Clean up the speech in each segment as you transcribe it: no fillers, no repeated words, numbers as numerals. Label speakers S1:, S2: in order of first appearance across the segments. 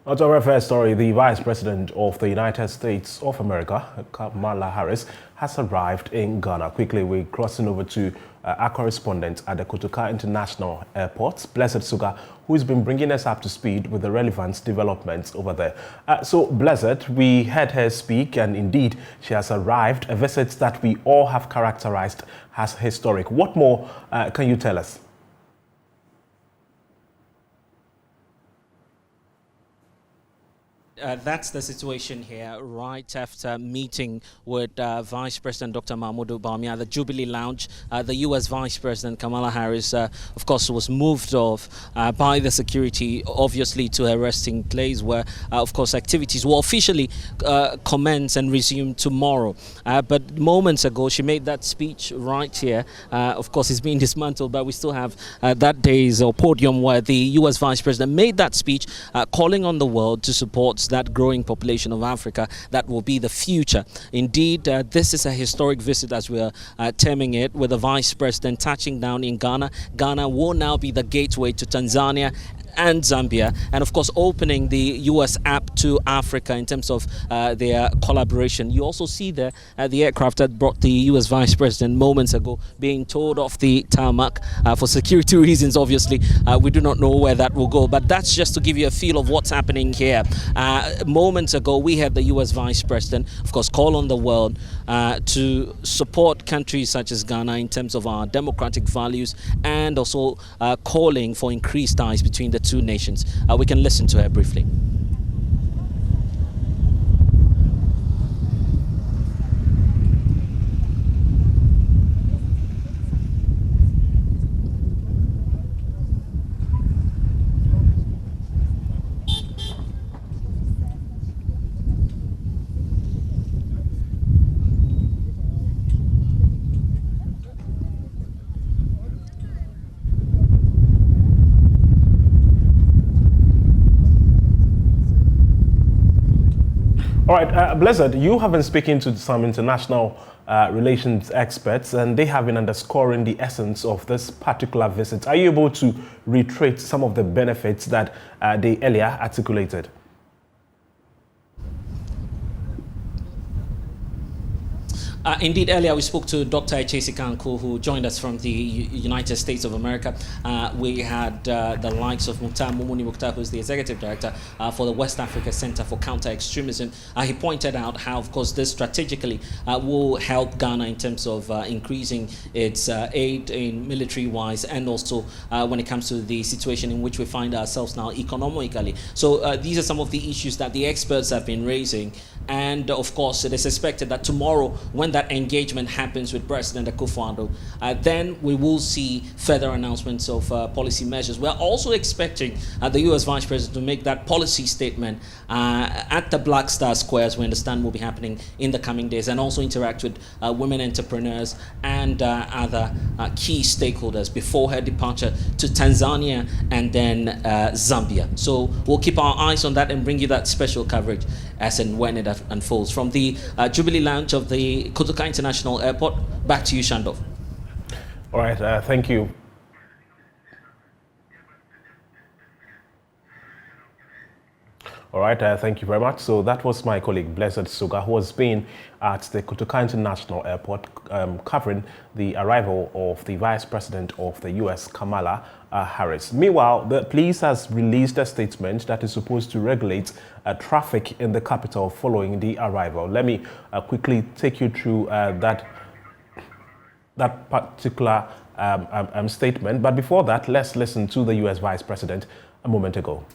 S1: Now to our first story, the Vice President of the United States of America, Kamala Harris, has arrived in Ghana. Quickly, we're crossing over to our correspondent at the Kotoka International Airport, Blessed Suga, who's been bringing us up to speed with the relevant developments over there. So, Blessed, we heard her speak, and indeed, she has arrived, a visit that we all have characterized as historic. What more can you tell us?
S2: That's the situation here, right after meeting with Vice President Dr. Mahmoud Bawumia at the Jubilee Lounge. The U.S. Vice President Kamala Harris, of course, was moved off by the security, obviously, to her resting place where, of course, activities will officially commence and resume tomorrow. But moments ago, she made that speech right here. Of course, it's been dismantled, but we still have that day's podium where the U.S. Vice President made that speech calling on the world to support that growing population of Africa that will be the future. Indeed, this is a historic visit, as we are terming it, with the Vice President touching down in Ghana. Ghana will now be the gateway to Tanzania and Zambia, and of course opening the US app to Africa in terms of their collaboration. You also see there the aircraft that brought the US Vice President moments ago being towed off the tarmac for security reasons. Obviously, we do not know where that will go, but that's just to give you a feel of what's happening here. Moments ago, we had the US Vice President, of course, call on the world to support countries such as Ghana in terms of our democratic values, and also calling for increased ties between the two nations. We can listen to her briefly.
S1: All right, Blessed, you have been speaking to some international relations experts, and they have been underscoring the essence of this particular visit. Are you able to reiterate some of the benefits that they earlier articulated?
S2: Indeed, earlier we spoke to Dr. Echesi Kanku, who joined us from the United States of America. We had the likes of Mumuni Mukhtar, who's the Executive Director for the West Africa Center for Counter-Extremism. He pointed out how, of course, this strategically will help Ghana in terms of increasing its aid in military-wise, and also when it comes to the situation in which we find ourselves now economically. So these are some of the issues that the experts have been raising. And of course, it is expected that tomorrow, when that engagement happens with President Akufo-Addo, then we will see further announcements of policy measures. We're also expecting the U.S. Vice President to make that policy statement at the Black Star Squares, we understand will be happening in the coming days, and also interact with women entrepreneurs and other key stakeholders before her departure to Tanzania and then Zambia. So we'll keep our eyes on that and bring you that special coverage as and when it unfolds. From the Jubilee Lounge of the Kotoka International Airport, back to you, Schandorf.
S1: All right, thank you. All right, thank you very much. So that was my colleague, Blessed Suga, who has been at the Kotoka International Airport covering the arrival of the Vice President of the U.S., Kamala Harris. Meanwhile, the police has released a statement that is supposed to regulate traffic in the capital following the arrival. Let me quickly take you through that particular statement. But before that, let's listen to the U.S. Vice President a moment ago.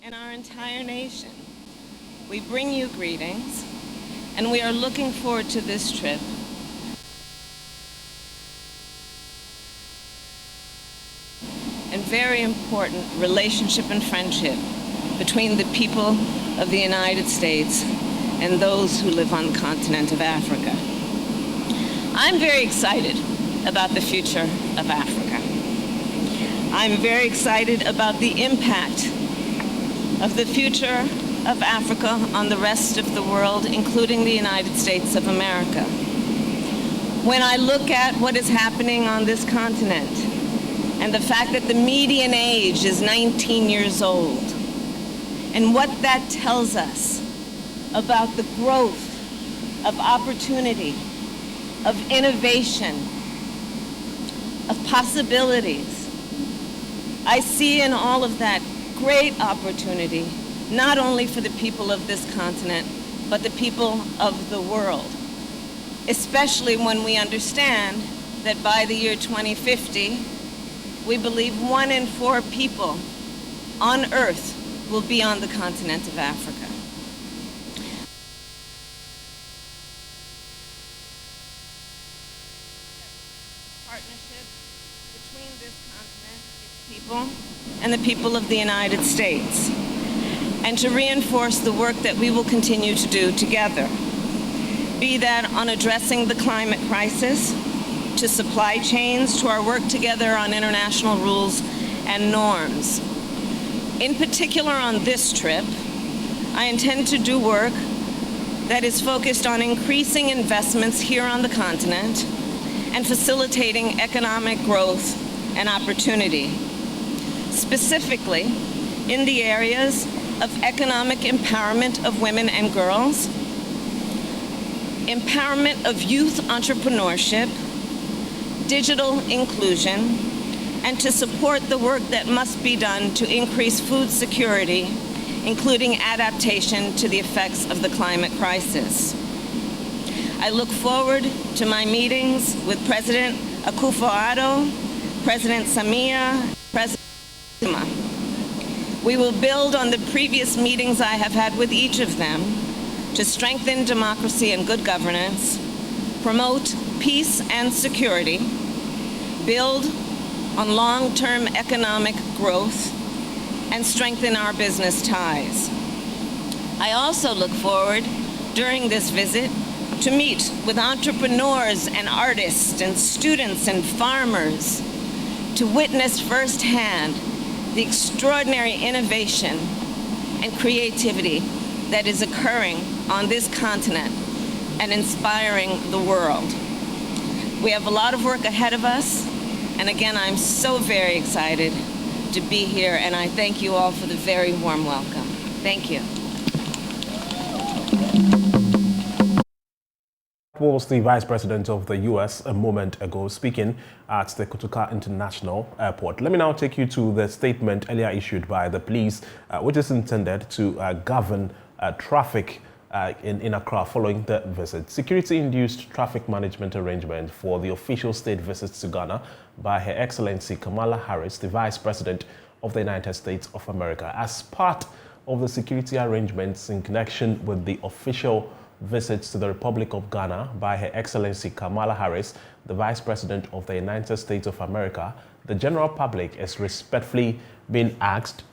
S3: And our entire nation, we bring you greetings, and we are looking forward to this trip. And very important relationship and friendship between the people of the United States and those who live on the continent of Africa. I'm very excited about the future of Africa. I'm very excited about the impact of the future of Africa on the rest of the world, including the United States of America. when I look at what is happening on this continent and the fact that the median age is 19 years old, and what that tells us about the growth of opportunity, of innovation, of possibilities, I see in all of that great opportunity, not only for the people of this continent, but the people of the world, especially when we understand that by the year 2050, we believe 1 in 4 people on Earth will be on the continent of Africa. Partnership between this continent, its people, and the people of the United States, and to reinforce the work that we will continue to do together, be that on addressing the climate crisis, to supply chains, to our work together on international rules and norms. In particular on this trip, I intend to do work that is focused on increasing investments here on the continent and facilitating economic growth and opportunity, specifically in the areas of economic empowerment of women and girls, empowerment of youth entrepreneurship, digital inclusion, and to support the work that must be done to increase food security, including adaptation to the effects of the climate crisis. I look forward to my meetings with President Akufo-Addo, President Samia, President Zuma. We will build on the previous meetings I have had with each of them to strengthen democracy and good governance, promote peace and security, build on long-term economic growth, and strengthen our business ties. I also look forward during this visit to meet with entrepreneurs and artists and students and farmers to witness firsthand the extraordinary innovation and creativity that is occurring on this continent and inspiring the world. We have a lot of work ahead of us, and again, I'm so very excited to be here, and I thank you all for the very warm welcome. Thank you.
S1: Was the Vice President of the U.S. a moment ago speaking at the Kotoka International Airport. Let me now take you to the statement earlier issued by the police, which is intended to govern traffic in Accra following the visit. Security-induced traffic management arrangement for the official state visits to Ghana by Her Excellency Kamala Harris, the Vice President of the United States of America. As part of the security arrangements in connection with the official visits to the Republic of Ghana by Her Excellency Kamala Harris, the Vice President of the United States of America, the general public is respectfully being asked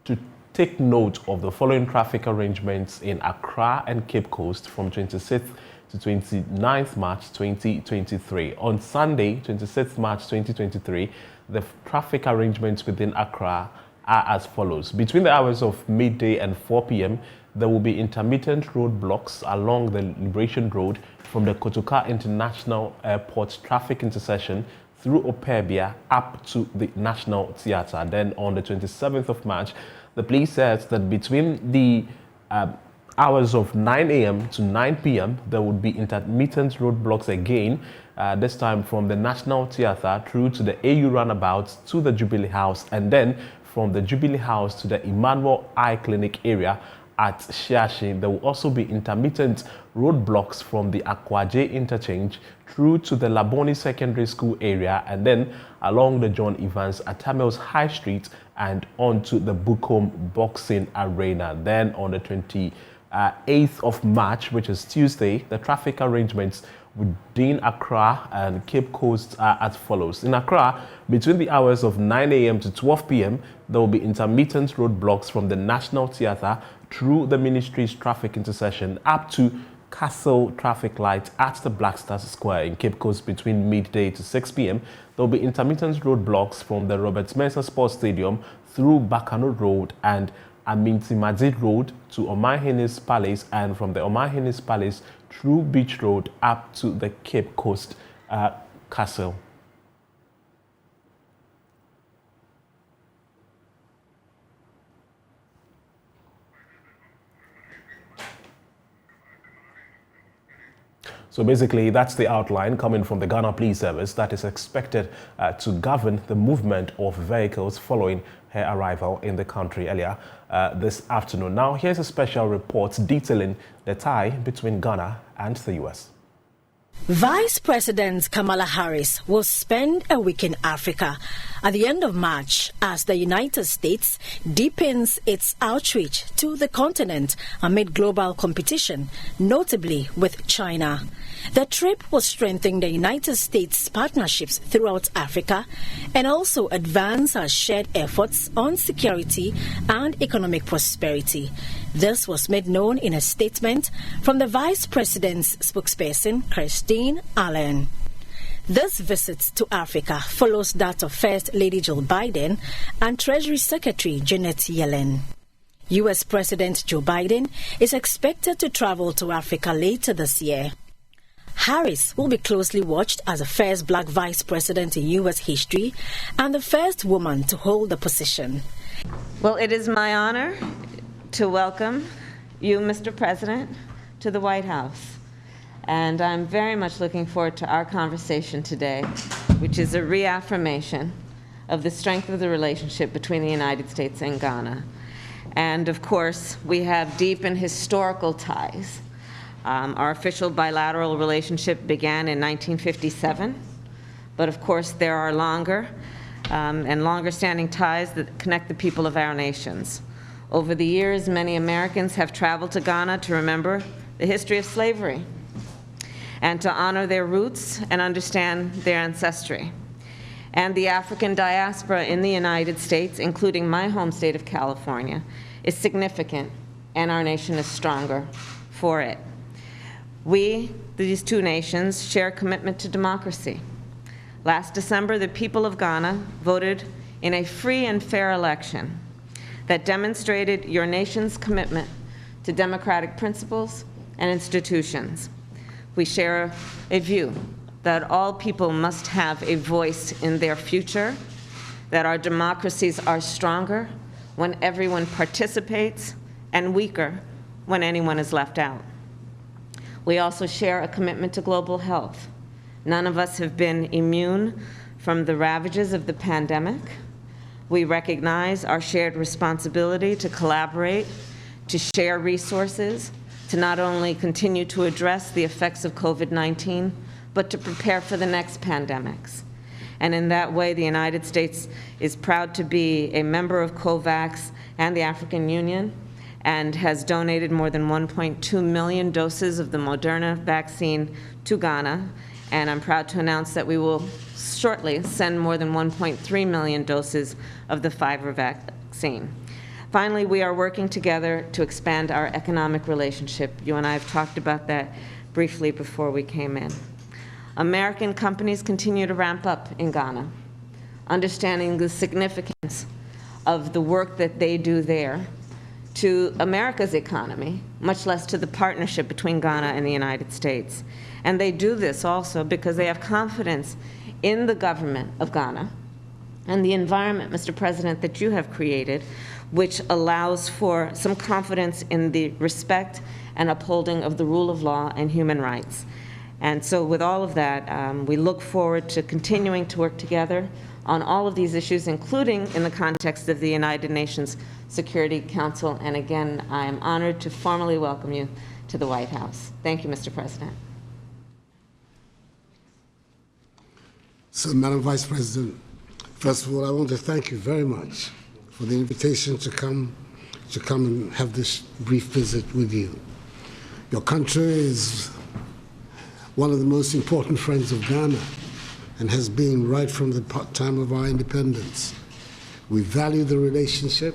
S1: to take note of the following traffic arrangements in Accra and Cape Coast from 26th to 29th March 2023. On Sunday, 26th March 2023, the traffic arrangements within Accra are as follows. Between the hours of midday and 4 p.m., there will be intermittent roadblocks along the Liberation Road from the Kotoka International Airport traffic intersection through Opebia up to the National Theatre. Then on the 27th of March, the police says that between the hours of 9 a.m. to 9 p.m., there would be intermittent roadblocks again, this time from the National Theatre through to the AU Roundabout to the Jubilee House, and then from the Jubilee House to the Emmanuel Eye Clinic area at Shiashi. There will also be intermittent roadblocks from the Akwaje interchange through to the Laboni Secondary School area, and then along the John Evans Atamels High Street and onto the Bukom Boxing Arena. Then on the 28th of March, which is Tuesday, the traffic arrangements within Accra and Cape Coast are as follows. In Accra, between the hours of 9 a.m. to 12 p.m., there will be intermittent roadblocks from the National Theatre through the Ministry's traffic intersection up to Castle traffic light at the Black Stars Square. In Cape Coast, between midday to 6 p.m., there will be intermittent roadblocks from the Robert Mensah Sports Stadium through Bakano Road and Aminti Madrid Road to Omahini's Palace, and from the Omahini's Palace through Beach Road up to the Cape Coast Castle. So basically, that's the outline coming from the Ghana Police Service that is expected to govern the movement of vehicles following her arrival in the country earlier this afternoon. Now, here's a special report detailing the tie between Ghana and the U.S.
S4: Vice President Kamala Harris will spend a week in Africa at the end of March as the United States deepens its outreach to the continent amid global competition, notably with China. The trip will strengthen the United States' partnerships throughout Africa and also advance our shared efforts on security and economic prosperity. This was made known in a statement from the Vice President's spokesperson, Christine Allen. This visit to Africa follows that of First Lady Jill Biden and Treasury Secretary Janet Yellen. U.S. President Joe Biden is expected to travel to Africa later this year. Harris will be closely watched as the first black vice president in U.S. history and the first woman to hold the position.
S3: Well, it is my honor to welcome you, Mr. President, to the White House. And I'm very much looking forward to our conversation today, which is a reaffirmation of the strength of the relationship between the United States and Ghana. And of course, we have deep and historical ties. Our official bilateral relationship began in 1957, but of course there are longer and longer-standing ties that connect the people of our nations. Over the years, many Americans have traveled to Ghana to remember the history of slavery and to honor their roots and understand their ancestry. And the African diaspora in the United States, including my home state of California, is significant, and our nation is stronger for it. We, these two nations, share a commitment to democracy. Last December, the people of Ghana voted in a free and fair election that demonstrated your nation's commitment to democratic principles and institutions. We share a view that all people must have a voice in their future, that our democracies are stronger when everyone participates and weaker when anyone is left out. We also share a commitment to global health. None of us have been immune from the ravages of the pandemic. We recognize our shared responsibility to collaborate, to share resources, to not only continue to address the effects of COVID-19, but to prepare for the next pandemics. And in that way, the United States is proud to be a member of COVAX and the African Union, and has donated more than 1.2 million doses of the Moderna vaccine to Ghana. And I'm proud to announce that we will shortly send more than 1.3 million doses of the Pfizer vaccine. Finally, we are working together to expand our economic relationship. You and I have talked about that briefly before we came in. American companies continue to ramp up in Ghana, understanding the significance of the work that they do there to America's economy, much less to the partnership between Ghana and the United States. And they do this also because they have confidence in the government of Ghana and the environment, Mr. President, that you have created, which allows for some confidence in the respect and upholding of the rule of law and human rights. And so with all of that, we look forward to continuing to work together on all of these issues, including in the context of the United Nations Security Council. And again, I am honored to formally welcome you to the White House. Thank you, Mr. President.
S5: So, Madam Vice President, first of all, I want to thank you very much for the invitation to come and have this brief visit with you. Your country is one of the most important friends of Ghana and has been right from the time of our independence. We value the relationship,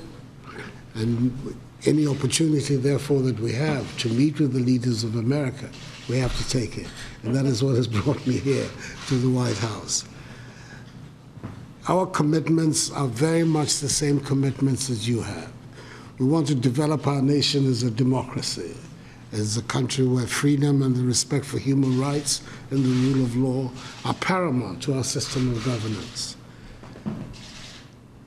S5: and any opportunity, therefore, that we have to meet with the leaders of America, we have to take it. And that is what has brought me here to the White House. Our commitments are very much the same commitments as you have. We want to develop our nation as a democracy, as a country where freedom and the respect for human rights and the rule of law are paramount to our system of governance.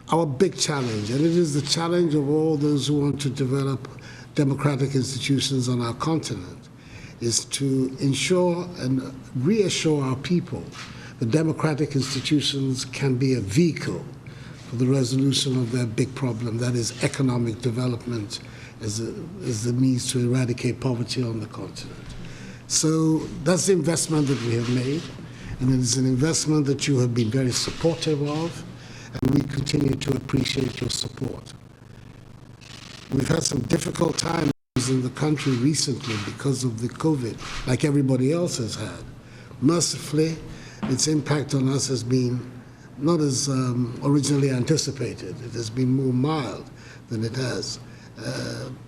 S5: Our big challenge, and it is the challenge of all those who want to develop democratic institutions on our continent, is to ensure and reassure our people that democratic institutions can be a vehicle for the resolution of their big problem, that is economic development as the means to eradicate poverty on the continent. So that's the investment that we have made, and it is an investment that you have been very supportive of, and we continue to appreciate your support. We've had some difficult times in the country recently because of the COVID, like everybody else has had. Mercifully, its impact on us has been not as originally anticipated. It has been more mild than it has.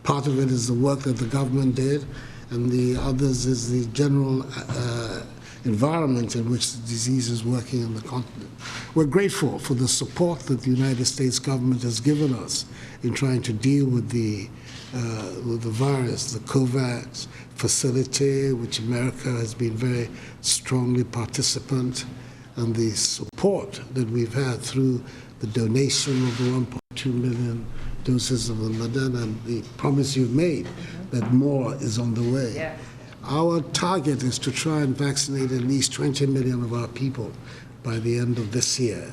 S5: Part of it is the work that the government did, and the others is the general environment in which the disease is working on the continent. We're grateful for the support that the United States government has given us in trying to deal with the virus, the COVAX facility, which America has been very strongly participant, and the support that we've had through the donation of the 1.2 million doses of the Moderna, and the promise you've made that more is on the way. Yeah. Our target is to try and vaccinate at least 20 million of our people by the end of this year.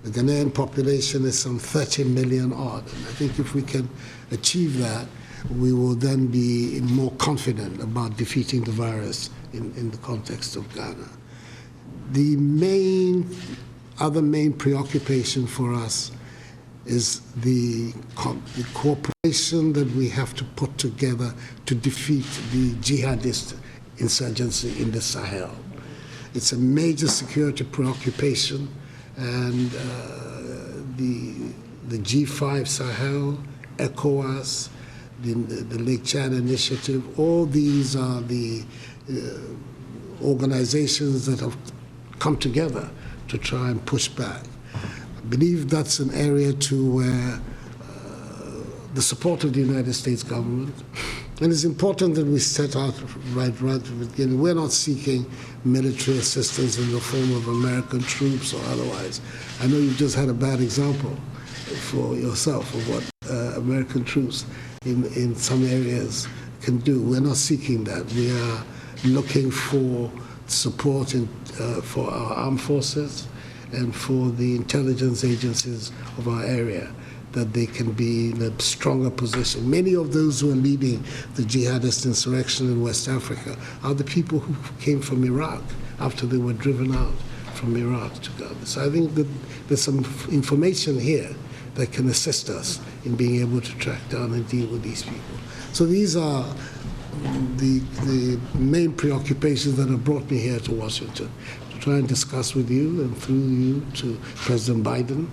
S5: The Ghanaian population is some 30 million odd, and I think if we can achieve that, we will then be more confident about defeating the virus in the context of Ghana. The other main preoccupation for us is the cooperation that we have to put together to defeat the jihadist insurgency in the Sahel. It's a major security preoccupation, and the G5 Sahel, ECOWAS, the Lake Chad Initiative, all these are the organizations that have come together to try and push back. I believe that's an area to where the support of the United States government, and it's important that we set out right from the beginning. We're not seeking military assistance in the form of American troops or otherwise. I know you've just had a bad example for yourself of what American troops in some areas can do. We're not seeking that. We are looking for support for our armed forces and for the intelligence agencies of our area, that they can be in a stronger position. Many of those who are leading the jihadist insurrection in West Africa are the people who came from Iraq after they were driven out from Iraq to Ghana. So I think that there's some information here that can assist us in being able to track down and deal with these people. So these are the main preoccupations that have brought me here to Washington, to try and discuss with you and through you to President Biden,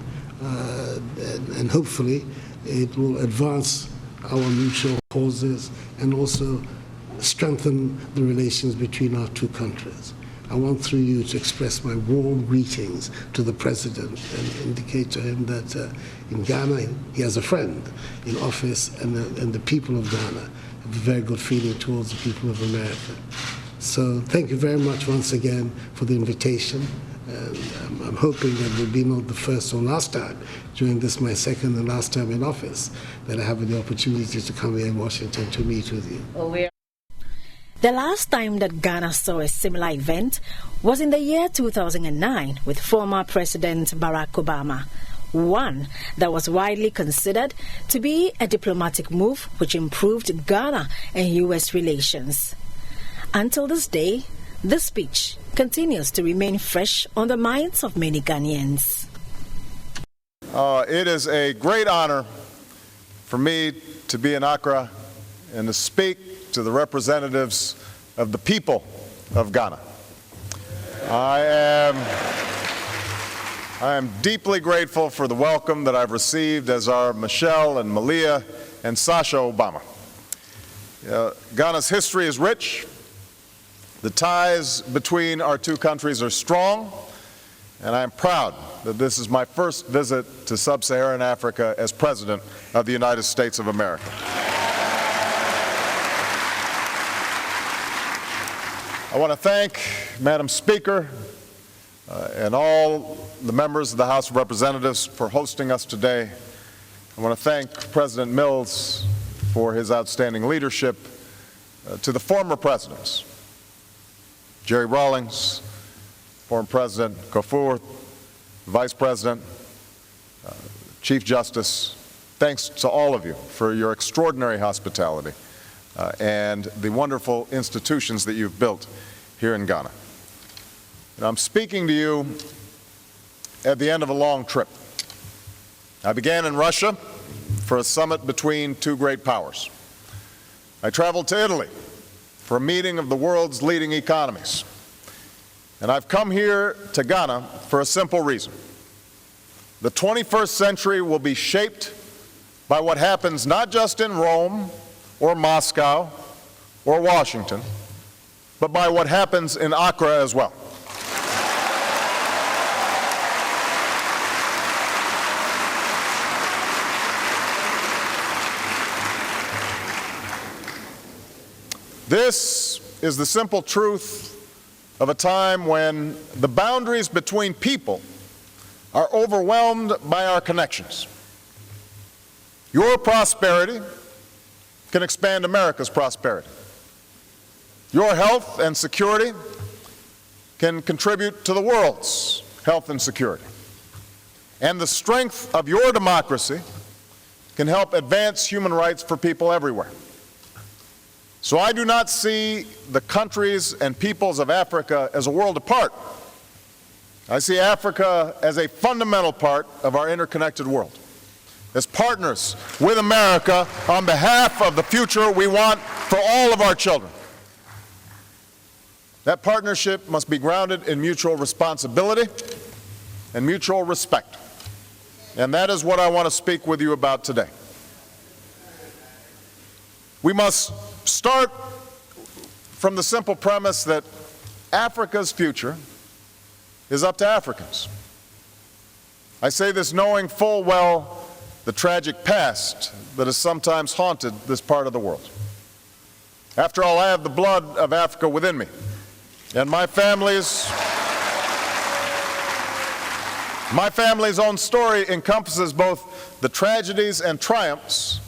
S5: and hopefully it will advance our mutual causes and also strengthen the relations between our two countries. I want through you to express my warm greetings to the President and indicate to him that in Ghana he has a friend in office, and the people of Ghana have a very good feeling towards the people of America. So thank you very much once again for the invitation. And I'm hoping that it will be not the first or last time during this, my second and last time in office, that I have the opportunity to come here in Washington to meet with you.
S4: The last time that Ghana saw a similar event was in the year 2009 with former President Barack Obama, one that was widely considered to be a diplomatic move which improved Ghana and U.S. relations. Until this day, this speech continues to remain fresh on the minds of many Ghanaians.
S6: It is a great honor for me to be in Accra and to speak to the representatives of the people of Ghana. I am deeply grateful for the welcome that I've received, as are Michelle and Malia and Sasha Obama. Ghana's history is rich. The ties between our two countries are strong, and I am proud that this is my first visit to sub-Saharan Africa as President of the United States of America. I want to thank Madam Speaker and all the members of the House of Representatives for hosting us today. I want to thank President Mills for his outstanding leadership. To the former presidents, Jerry Rawlings, former President Kafur, Vice President, Chief Justice, thanks to all of you for your extraordinary hospitality and the wonderful institutions that you've built here in Ghana. And I'm speaking to you at the end of a long trip. I began in Russia for a summit between two great powers. I traveled to Italy for a meeting of the world's leading economies. And I've come here to Ghana for a simple reason. The 21st century will be shaped by what happens not just in Rome or Moscow or Washington, but by what happens in Accra as well. This is the simple truth of a time when the boundaries between people are overwhelmed by our connections. Your prosperity can expand America's prosperity. Your health and security can contribute to the world's health and security. And the strength of your democracy can help advance human rights for people everywhere. So I do not see the countries and peoples of Africa as a world apart. I see Africa as a fundamental part of our interconnected world, as partners with America on behalf of the future we want for all of our children. That partnership must be grounded in mutual responsibility and mutual respect. And that is what I want to speak with you about today. We must start from the simple premise that Africa's future is up to Africans. I say this knowing full well the tragic past that has sometimes haunted this part of the world. After all, I have the blood of Africa within me, and my family's own story encompasses both the tragedies and triumphs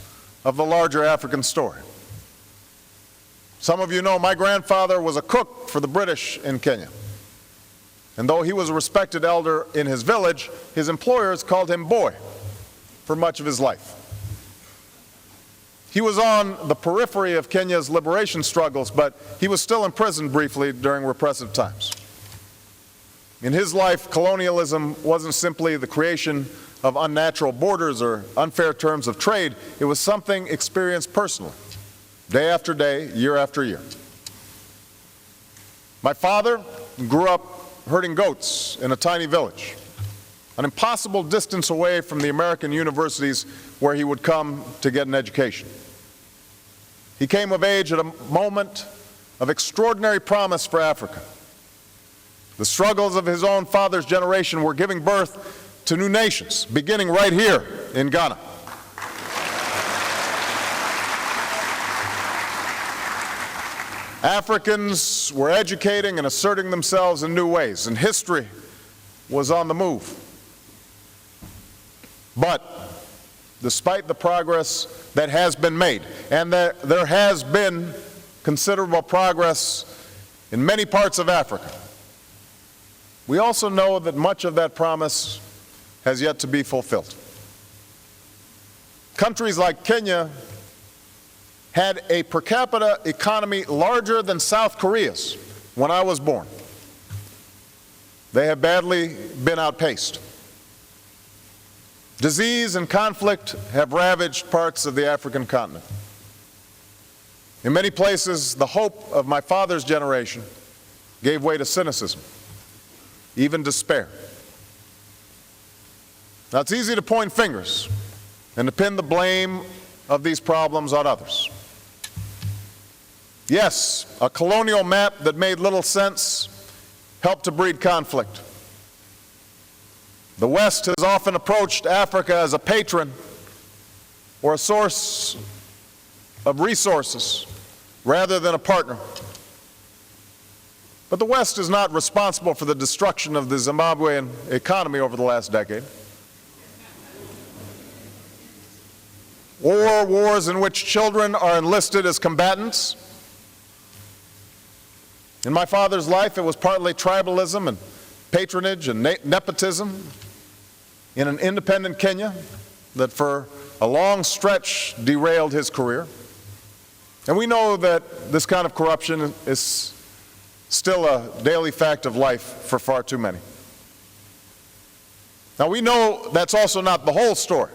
S6: of the larger African story. Some of you know my grandfather was a cook for the British in Kenya. And though he was a respected elder in his village, his employers called him boy for much of his life. He was on the periphery of Kenya's liberation struggles, but he was still imprisoned briefly during repressive times. In his life, colonialism wasn't simply the creation of unnatural borders or unfair terms of trade. It was something experienced personally, day after day, year after year. My father grew up herding goats in a tiny village, an impossible distance away from the American universities where he would come to get an education. He came of age at a moment of extraordinary promise for Africa. The struggles of his own father's generation were giving birth to new nations, beginning right here in Ghana. Africans were educating and asserting themselves in new ways, and history was on the move. But despite the progress that has been made, and there has been considerable progress in many parts of Africa, we also know that much of that promise has yet to be fulfilled. Countries like Kenya had a per capita economy larger than South Korea's when I was born. They have badly been outpaced. Disease and conflict have ravaged parts of the African continent. In many places, the hope of my father's generation gave way to cynicism, even despair. Now, it's easy to point fingers and to pin the blame of these problems on others. Yes, a colonial map that made little sense helped to breed conflict. The West has often approached Africa as a patron or a source of resources rather than a partner. But the West is not responsible for the destruction of the Zimbabwean economy over the last decade. Wars in which children are enlisted as combatants. In my father's life, it was partly tribalism and patronage and nepotism in an independent Kenya that for a long stretch derailed his career. And we know that this kind of corruption is still a daily fact of life for far too many. Now we know that's also not the whole story.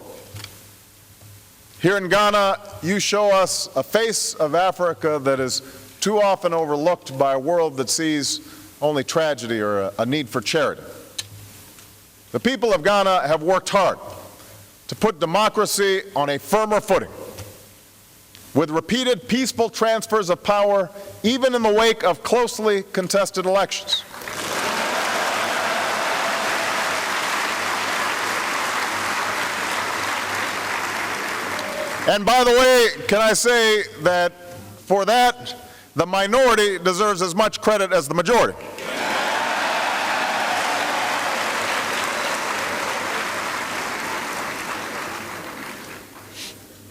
S6: Here in Ghana, you show us a face of Africa that is too often overlooked by a world that sees only tragedy or a need for charity. The people of Ghana have worked hard to put democracy on a firmer footing, with repeated peaceful transfers of power, even in the wake of closely contested elections. And by the way, can I say that for that, the minority deserves as much credit as the majority.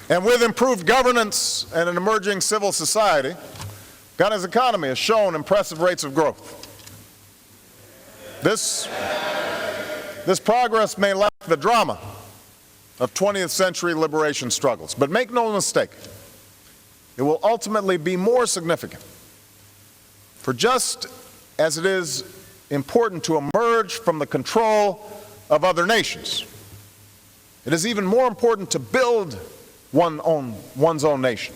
S6: And with improved governance and an emerging civil society, Ghana's economy has shown impressive rates of growth. This progress may lack the drama of 20th century liberation struggles, but make no mistake, it will ultimately be more significant. For just as it is important to emerge from the control of other nations, it is even more important to build one's own nation.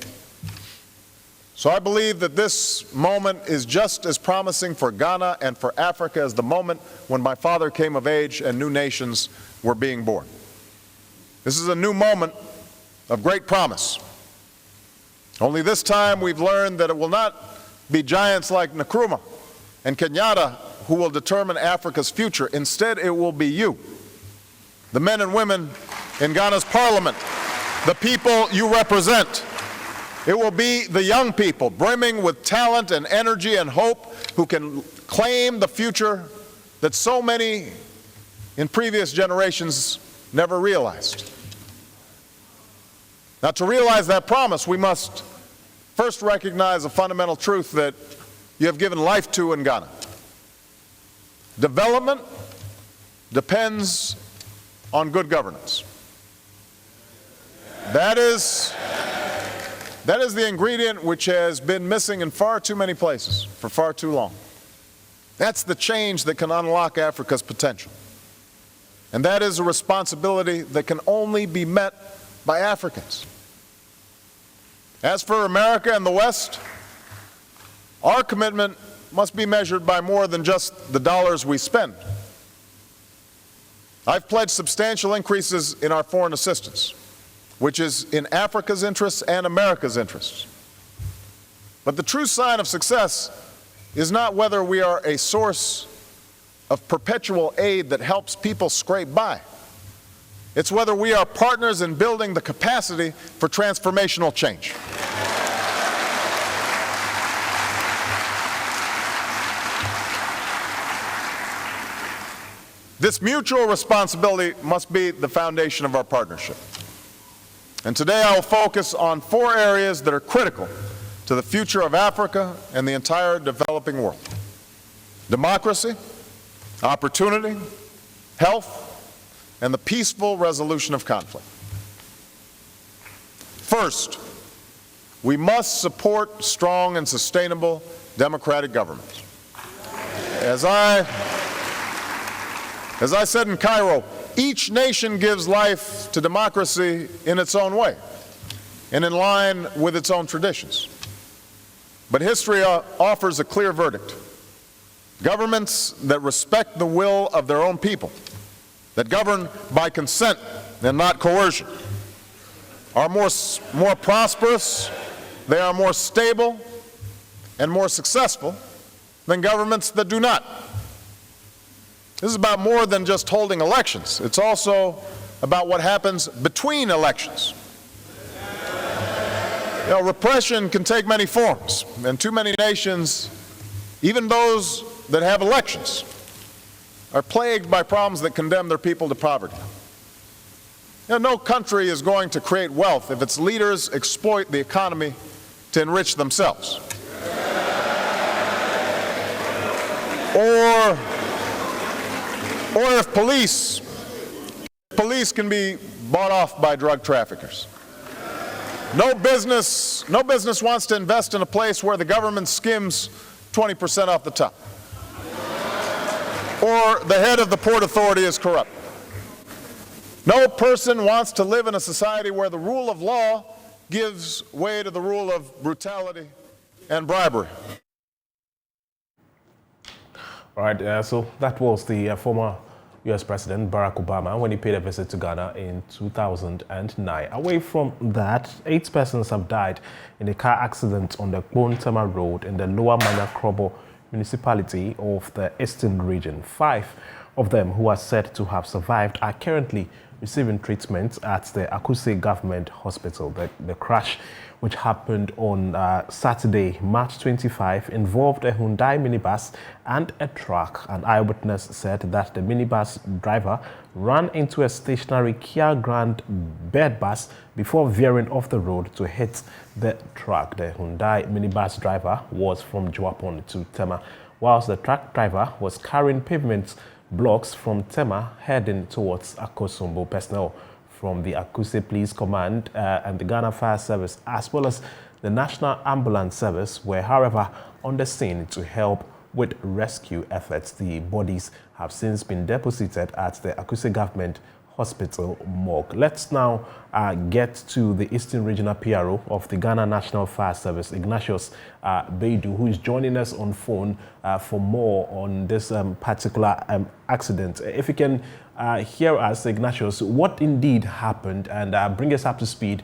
S6: So I believe that this moment is just as promising for Ghana and for Africa as the moment when my father came of age and new nations were being born. This is a new moment of great promise. Only this time we've learned that it will not be giants like Nkrumah and Kenyatta who will determine Africa's future. Instead, it will be you, the men and women in Ghana's parliament, the people you represent. It will be the young people brimming with talent and energy and hope who can claim the future that so many in previous generations never realized. Now, to realize that promise, we must first recognize a fundamental truth that you have given life to in Ghana. Development depends on good governance. That is the ingredient which has been missing in far too many places for far too long. That's the change that can unlock Africa's potential. And that is a responsibility that can only be met by Africans. As for America and the West, our commitment must be measured by more than just the dollars we spend. I've pledged substantial increases in our foreign assistance, which is in Africa's interests and America's interests. But the true sign of success is not whether we are a source of perpetual aid that helps people scrape by. It's whether we are partners in building the capacity for transformational change. This mutual responsibility must be the foundation of our partnership. And today I will focus on 4 areas that are critical to the future of Africa and the entire developing world: democracy, opportunity, health, and the peaceful resolution of conflict. First, we must support strong and sustainable democratic governments. As I said in Cairo, each nation gives life to democracy in its own way and in line with its own traditions. But history offers a clear verdict. Governments that respect the will of their own people, that govern by consent and not coercion, are more prosperous, they are more stable and more successful than governments that do not. This is about more than just holding elections. It's also about what happens between elections. You know, repression can take many forms, and too many nations, even those that have elections, are plagued by problems that condemn their people to poverty. You know, no country is going to create wealth if its leaders exploit the economy to enrich themselves. Or if police can be bought off by drug traffickers. No business wants to invest in a place where the government skims 20% off the top. Or the head of the Port Authority is corrupt. No person wants to live in a society where the rule of law gives way to the rule of brutality and bribery.
S1: All right, so that was the former U.S. President Barack Obama when he paid a visit to Ghana in 2009. Away from that, 8 persons have died in a car accident on the Kpontema Road in the Lower Manya Krobo municipality of the Eastern region. 5 of them who are said to have survived are currently receiving treatment at the Akuse Government Hospital. The crash, which happened on Saturday, March 25, involved a Hyundai minibus and a truck. An eyewitness said that the minibus driver ran into a stationary Kia Grand bed bus before veering off the road to hit the truck. The Hyundai minibus driver was from Juapon to Tema, whilst the truck driver was carrying pavement blocks from Tema heading towards Akosombo. Personnel from the Akuse Police Command and the Ghana Fire Service, as well as the National Ambulance Service, were, however, on the scene to help with rescue efforts. The bodies have since been deposited at the Akuse Government Hospital morgue. Let's now get to the Eastern Regional PRO of the Ghana National Fire Service, Ignatius Beidu, who is joining us on phone for more on this particular accident. If you can hear us, Ignatius, what indeed happened, and bring us up to speed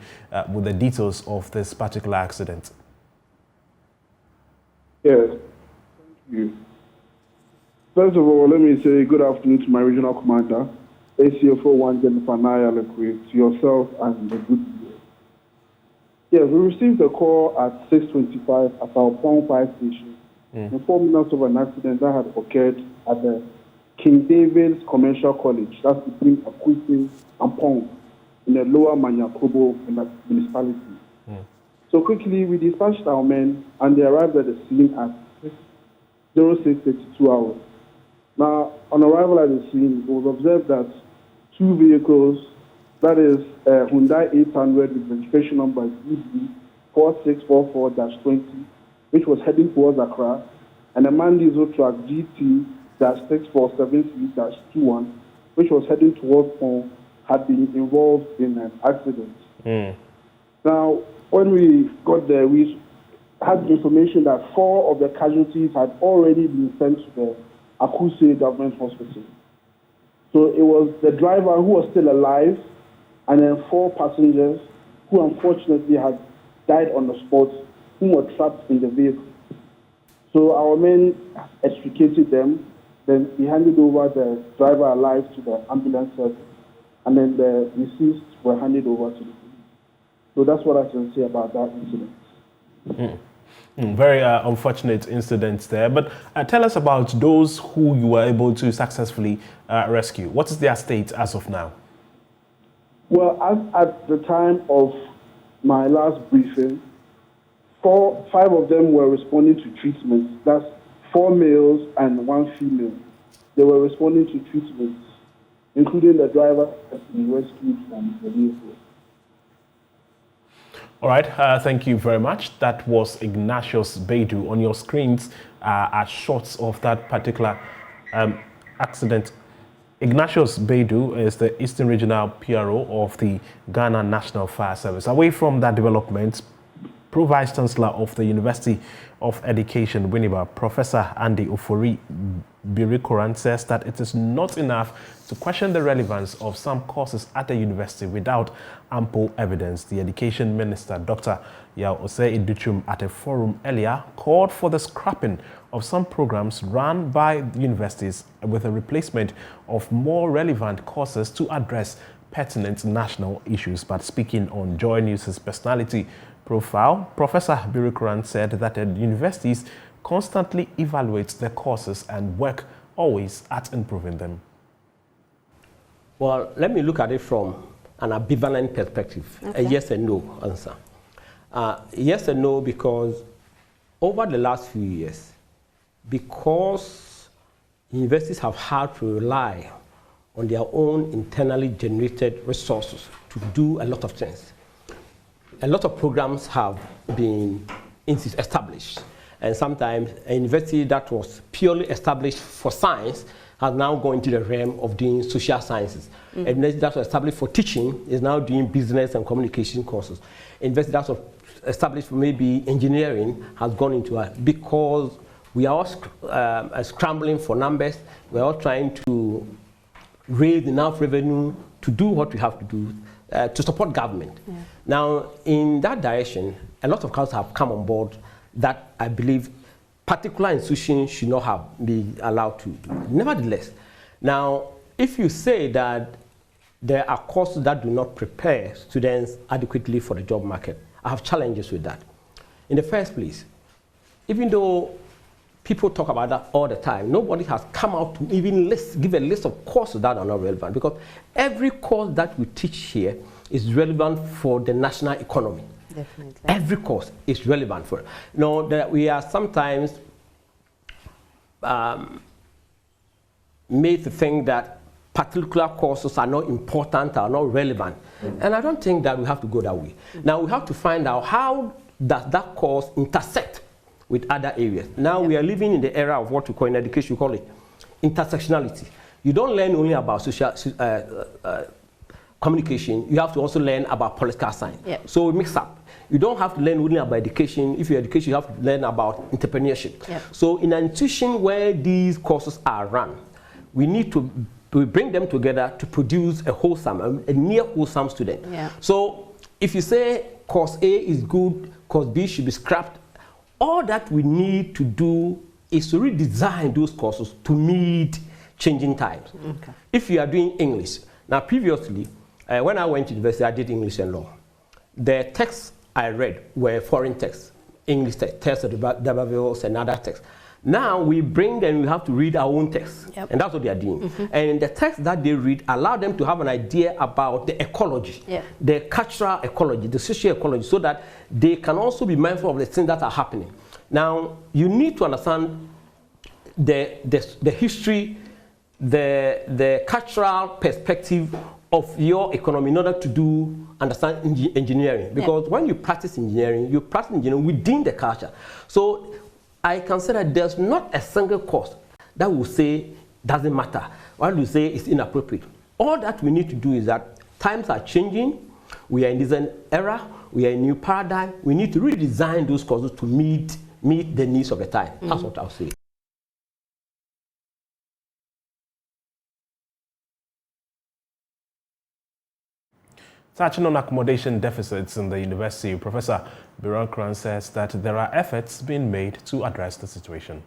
S1: with the details of this particular accident.
S7: Yes, thank you. First of all, let me say good afternoon to my regional commander, ACFO1 Jennifer Nayalekwe, to yourself and the good people. Yes, we received a call at 6:25 at our Pong Fire Station, informing us of an accident that had occurred at the King David's Commercial College, that's between Akuse and Pong, in the Lower Manya Krobo municipality. So quickly, we dispatched our men, and they arrived at the scene at 06:32 hours. Now, on arrival at the scene, it was observed that 2 vehicles, that is a Hyundai 800 with registration number GD4644-20, which was heading towards Accra, and a MAN diesel truck GT-6473-21, which was heading towards Pong, had been involved in an accident. Now, when we got there, we had information that 4 of the casualties had already been sent to the Akuse Government Hospital. So it was the driver who was still alive, and then 4 passengers who unfortunately had died on the spot, who were trapped in the vehicle. So our men extricated them, then we handed over the driver alive to the ambulance service, and then the deceased were handed over to the police. So that's what I can say about that incident.
S1: Very unfortunate incident there, but tell us about those who you were able to successfully rescue. What is their state as of now?
S7: Well, as at the time of my last briefing, 5 of them were responding to treatment. That's 4 males and 1 female. They were responding to treatment, including the driver that has been rescued from the vehicle.
S1: All right, thank you very much. That was Ignatius Beidu. On your screens are shots of that particular accident. Ignatius Beidu is the Eastern Regional PRO of the Ghana National Fire Service. Away from that development, Pro Vice Chancellor of the University of Education, Winneba, Professor Andy Ofori Birikoran, says that it is not enough to question the relevance of some courses at the university without ample evidence. The Education Minister, Dr. Yao Osei Iduchum, at a forum earlier, called for the scrapping of some programs run by universities with a replacement of more relevant courses to address pertinent national issues. But speaking on Joy News' personality profile, Professor Birikuran said that the universities constantly evaluate their courses and work always at improving them.
S8: Well, let me look at it from an ambivalent perspective, a yes and no answer. Yes and no, because over the last few years, because universities have had to rely on their own internally generated resources to do a lot of things, a lot of programs have been established. And sometimes a university that was purely established for science has now gone into the realm of doing social sciences. A university that was established for teaching is now doing business and communication courses. A university that was established for maybe engineering has gone into it, because we are all scrambling for numbers. We are all trying to raise enough revenue to do what we have to do to support government. Yeah. Now, in that direction, a lot of councils have come on board that I believe particular institutions should not have been allowed to do. Nevertheless, now, if you say that there are courses that do not prepare students adequately for the job market, I have challenges with that. In the first place, even though people talk about that all the time, nobody has come out to even give a list of courses that are not relevant, because every course that we teach here is relevant for the national economy.
S9: Definitely.
S8: Every course is relevant for it. You know, that we are sometimes made to think that particular courses are not important, are not relevant. And I don't think that we have to go that way. Now we have to find out how does that course intersect with other areas. Now we are living in the era of what we call in education, we call it intersectionality. You don't learn only about social communication, you have to also learn about political science. So we mix up. You don't have to learn only about education. If you're education, you have to learn about entrepreneurship. So in an institution where these courses are run, we need to bring them together to produce a wholesome, a near wholesome student. So if you say course A is good, course B should be scrapped, all that we need to do is to redesign those courses to meet changing times. If you are doing English, now previously, when I went to university, I did English and law. The texts I read were foreign texts, English texts of the D'Urbervilles and other texts. Now we bring them, we have to read our own texts, and that's what they are doing. And the text that they read allow them to have an idea about the ecology, the cultural ecology, the social ecology, so that they can also be mindful of the things that are happening. Now, you need to understand the history, the cultural perspective of your economy in order to understand engineering. Because when you practice engineering within the culture. So I consider there's not a single course that will say doesn't matter, or will say it's inappropriate. All that we need to do is that times are changing, we are in this era, we are in a new paradigm, we need to redesign those courses to meet the needs of the time. That's what I'll say.
S1: Touching on accommodation deficits in the university, Professor Birikuran says that there are efforts being made to address the situation.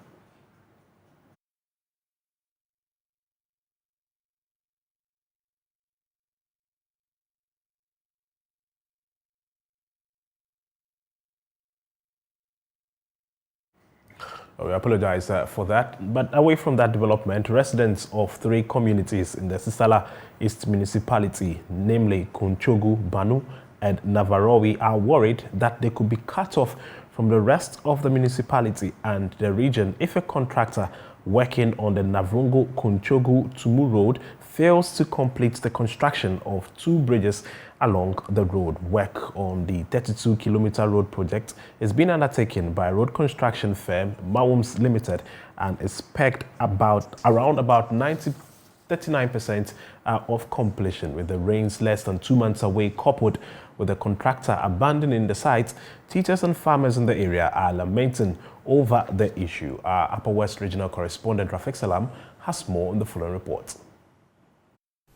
S1: We apologize for that. But away from that development, residents of 3 communities in the Sisala East municipality, namely Kunchogu, Banu, and Navarowi, are worried that they could be cut off from the rest of the municipality and the region if a contractor working on the Navrungo-Kunchogu-Tumu Road fails to complete the construction of 2 bridges along the road. Work on the 32-kilometer road project is being undertaken by road construction firm Mawums Limited and is pegged around 39% of completion. With the rains less than 2 months away, coupled with the contractor abandoning the site, teachers and farmers in the area are lamenting over the issue. Our Upper West Regional Correspondent Rafik Salam has more in the following report.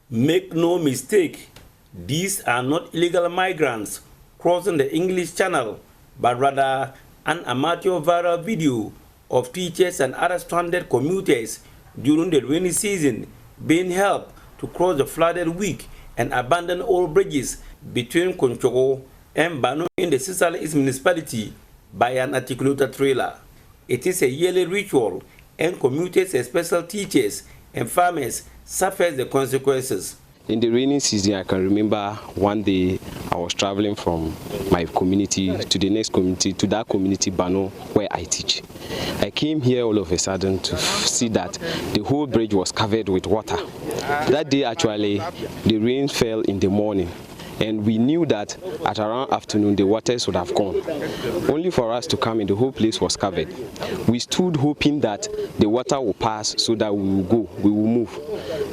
S10: Make no mistake, these are not illegal migrants crossing the English Channel, but rather an amateur viral video of teachers and other stranded commuters during the rainy season being helped to cross the flooded Wick and abandoned old bridges between Konchogo and Bano in the Sisal East municipality by an articulated trailer. It is a yearly ritual, and commuters, especially teachers and farmers, suffer the consequences.
S9: In the rainy season, I can remember one day I was traveling from my community to the next community, to that community, Bano, where I teach. I came here all of a sudden to see that the whole bridge was covered with water. That day, actually, the rain fell in the morning, and we knew that at around afternoon the waters would have gone. Only for us to come and the whole place was covered. We stood hoping that the water will pass so that we will go, we will move.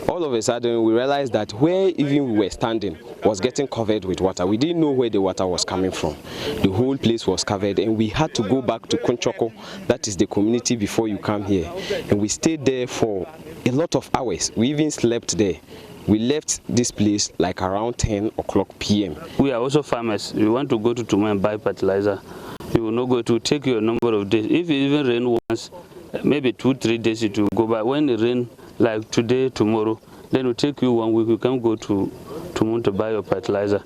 S9: All of a sudden we realized that where even we were standing was getting covered with water. We didn't know where the water was coming from. The whole place was covered, and we had to go back to Konchoko, that is the community before you come here. And we stayed there for a lot of hours. We even slept there. We left this place like around 10 o'clock p.m.
S11: We are also farmers. We want to go to Tuma and buy fertilizer. You will not go to take you a number of days. If it even rain once, maybe 2-3 days it will go by. When it rain like today, tomorrow, then it will take you 1 week. You can go to Tuma to buy your fertilizer.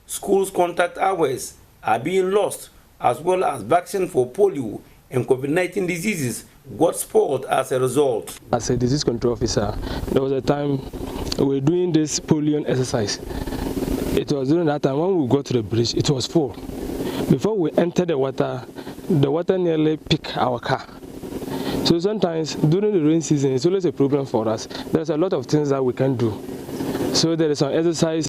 S10: Schools' contact hours are being lost, as well as vaccine for polio and COVID-19 diseases got spoiled as a result.
S12: As a disease control officer, there was a time we were doing this polio exercise. It was during that time when we got to the bridge, it was full. Before we entered the water nearly picked our car. So sometimes during the rain season, it's always a problem for us. There's a lot of things that we can do. So there is some exercise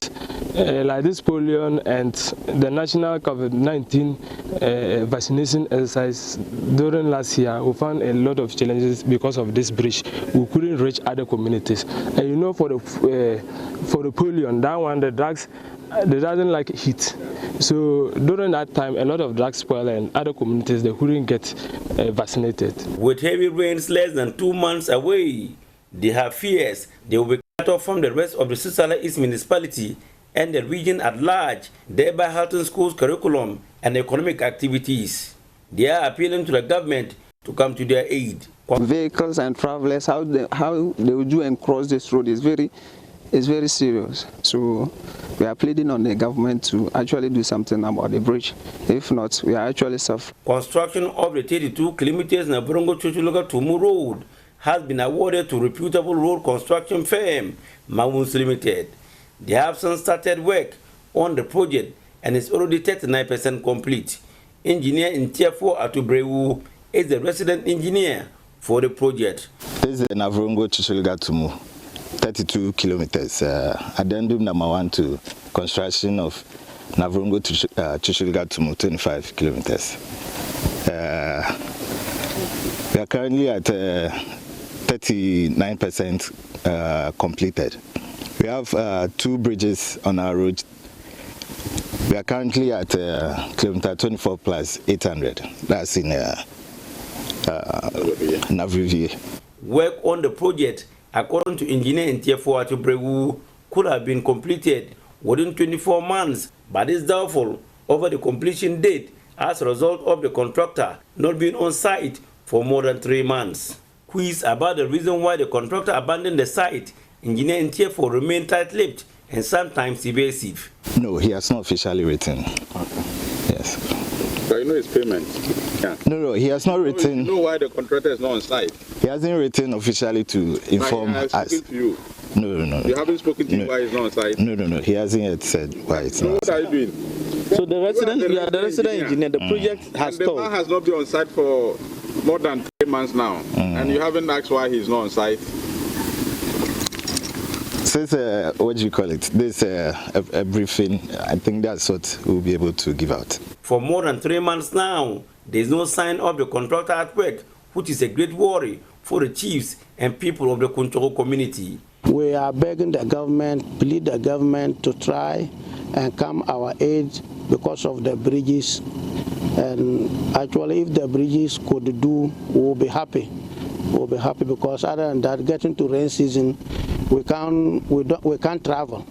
S12: like this polio and the national COVID-19 vaccination exercise. During last year, we found a lot of challenges because of this bridge. We couldn't reach other communities. And you know, for the polio, that one, the drugs, they doesn't like heat. So during that time, a lot of drugs spoiled, and other communities, they couldn't get vaccinated.
S10: With heavy rains less than 2 months away, they have fears they will be cut off from the rest of the Sisala East municipality and the region at large, thereby halting schools' curriculum and economic activities. They are appealing to the government to come to their aid.
S13: Vehicles and travelers, how they will do and cross this road is very serious. So we are pleading on the government to actually do something about the bridge. If not, we are actually suffering.
S10: Construction of the 32 kilometers Nabrongo-Chuchuluga-Tumu Road has been awarded to reputable road construction firm, Mawuns Limited. They have since started work on the project and is already 39% complete. Engineer in Tier 4 Atubrewu is the resident engineer for the project.
S14: This is the Nabrongo-Chuchuluga-Tumu, 32 kilometers. Addendum number 1 to construction of Nabrongo-Chuchuluga-Tumu, 25 kilometers. We are currently at 39% completed. We have 2 bridges on our road. We are currently at kilometer 24 plus 800. That's in Navrivier.
S10: Work on the project, according to engineer in Tier 4 Atubrewu, could have been completed within 24 months, but is doubtful over the completion date as a result of the contractor not being on site for more than 3 months. Quiz about the reason why the contractor abandoned the site, engineer in Tier 4 remained tight-lipped and sometimes evasive.
S14: No, he has not officially written. Okay. Yes.
S15: But you know his payment? Yeah.
S14: No, he has not written.
S15: You know why the contractor is not on site?
S14: He hasn't written officially to inform us.
S15: To you.
S14: No.
S15: You haven't spoken to him why he's not on site?
S14: No. He hasn't yet said why it's not.
S15: What are you doing?
S16: So the resident engineer, the project has stalled.
S15: The man has not been on site for more than 3 months now, and you haven't asked why he's not on site.
S14: Since what do you call it? This a briefing. I think that's what we'll be able to give out.
S10: For more than 3 months now, there is no sign of the contractor at work, which is a great worry for the chiefs and people of the Kunchoko community.
S16: We are begging the government, plead the government to try and come our aid because of the bridges. And actually, if the bridges could do, we'll be happy. We'll be happy because other than that, getting to rain season, we can't travel.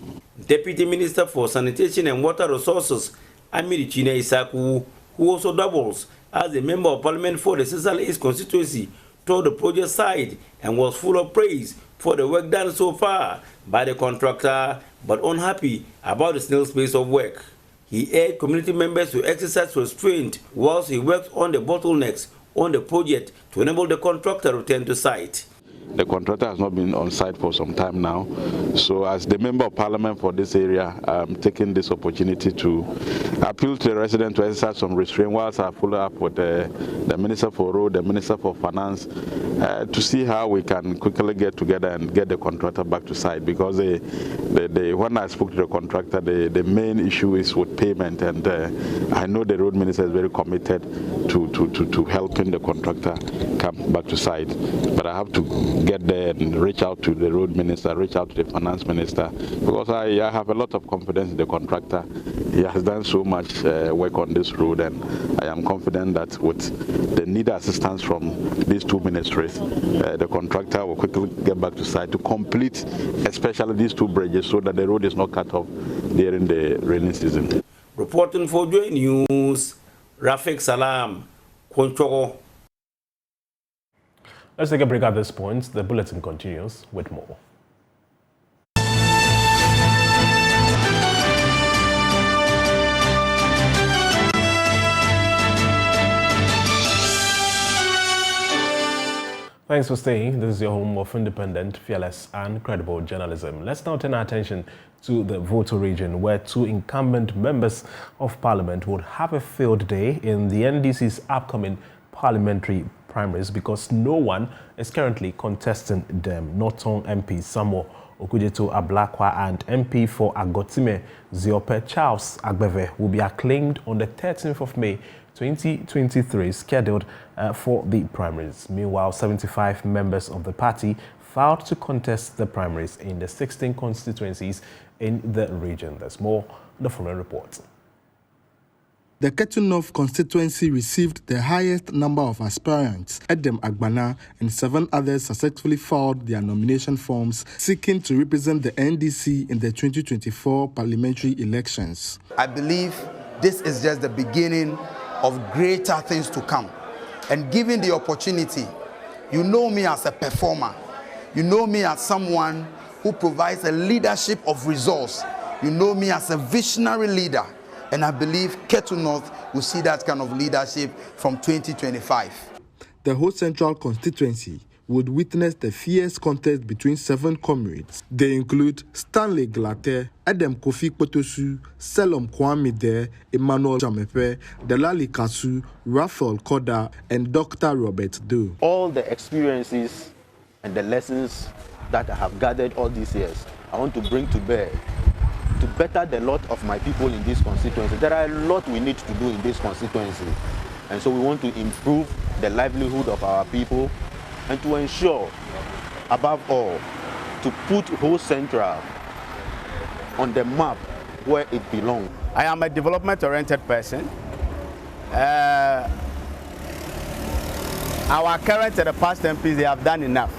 S10: Deputy Minister for Sanitation and Water Resources, Amiri Chine Isaku, who also doubles as a member of parliament for the Cecil East constituency, told the project side and was full of praise for the work done so far by the contractor, but unhappy about the snail's pace of work. He urged community members to exercise restraint whilst he worked on the bottlenecks on the project to enable the contractor to return to site.
S15: The contractor has not been on site for some time now. So as the member of parliament for this area, I'm taking this opportunity to appeal to the residents to exercise some restraint whilst I follow up with the Minister for Road, the Minister for Finance, to see how we can quickly get together and get the contractor back to site. Because when I spoke to the contractor, the main issue is with payment, and I know the road minister is very committed to helping the contractor come back to site. But I have to get there and reach out to the road minister, reach out to the finance minister, because I have a lot of confidence in the contractor. He has done so much work on this road, and I am confident that with the needed assistance from these two ministries, the contractor will quickly get back to site to complete especially these two bridges so that the road is not cut off during the rainy season.
S10: Reporting for JoyNews, Rafik Salam, Konchoko.
S1: Let's take a break at this point. The bulletin continues with more. Thanks for staying. This is your home of independent, fearless, and credible journalism. Let's now turn our attention to the Voto region, where two incumbent members of parliament would have a field day in the NDC's upcoming parliamentary primaries because no one is currently contesting them. Norton MP Samuel Okujeto Ablakwa and MP for Agotime Ziope Charles Agbeve will be acclaimed on the 13th of May 2023, scheduled for the primaries. Meanwhile, 75 members of the party filed to contest the primaries in the 16 constituencies in the region. There's more in the following report.
S17: The Ketu North constituency received the highest number of aspirants. Edem Agbana and 7 others successfully filed their nomination forms seeking to represent the NDC in the 2024 parliamentary elections.
S18: I believe this is just the beginning of greater things to come. And given the opportunity, you know me as a performer. You know me as someone who provides a leadership of resource. You know me as a visionary leader. And I believe Ketu North will see that kind of leadership from 2025.
S17: The whole central constituency would witness the fierce contest between 7 comrades. They include Stanley Glate, Adam Kofi Kpotosu, Selom Kwamide, Emmanuel Jamepe, Delali Kasu, Raphael Koda, and Dr. Robert Doe.
S19: All the experiences and the lessons that I have gathered all these years, I want to bring to bear to better the lot of my people in this constituency. There are a lot we need to do in this constituency. And so we want to improve the livelihood of our people and to ensure, above all, to put Whole Central on the map where it belongs.
S20: I am a development-oriented person. Our current and the past MPs, they have done enough.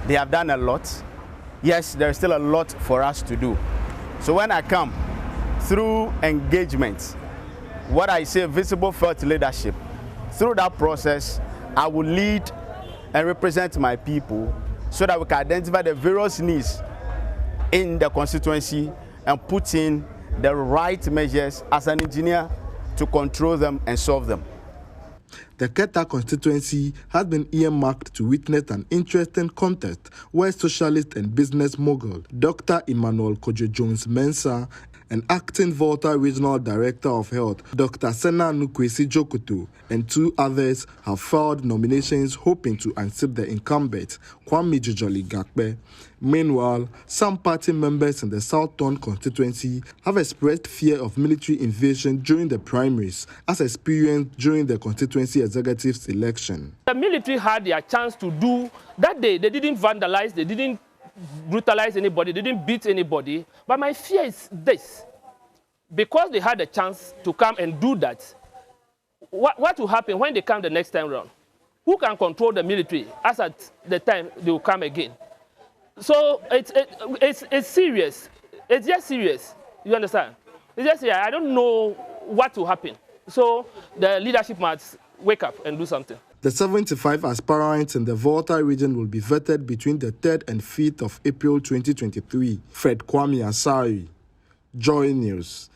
S20: They have done a lot. Yes, there is still a lot for us to do. So when I come through engagement, what I say visible felt leadership, through that process, I will lead and represent my people so that we can identify the various needs in the constituency and put in the right measures as an engineer to control them and solve them.
S17: The Keta constituency has been earmarked to witness an interesting contest where socialist and business mogul Dr. Emmanuel Kojo Jones Mensah and acting Volta Regional Director of Health Dr. Sena Nukwesi Jokoto and 2 others have filed nominations hoping to unseat the incumbent Kwame Jojoli Gakpe. Meanwhile, some party members in the Southern constituency have expressed fear of military invasion during the primaries, as experienced during the constituency executives election.
S12: The military had their chance to do that day. They didn't vandalize, they didn't brutalize anybody, they didn't beat anybody. But my fear is this. Because they had a chance to come and do that, what will happen when they come the next time around? Who can control the military as at the time they will come again? So it's serious. It's just serious. You understand? It's just serious. I don't know what will happen. So the leadership must wake up and do something.
S17: The 75 aspirants in the Volta region will be vetted between the 3rd and 5th of April 2023. Fred Kwame Asari, Joy News.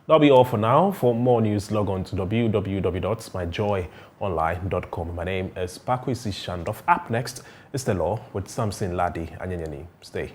S1: That'll be all for now. For more news, log on to www.myjoyonline.com. My name is Paa Kwasi Schandorf. Up next is The Law with Samson Ladi Anyanyani. Stay.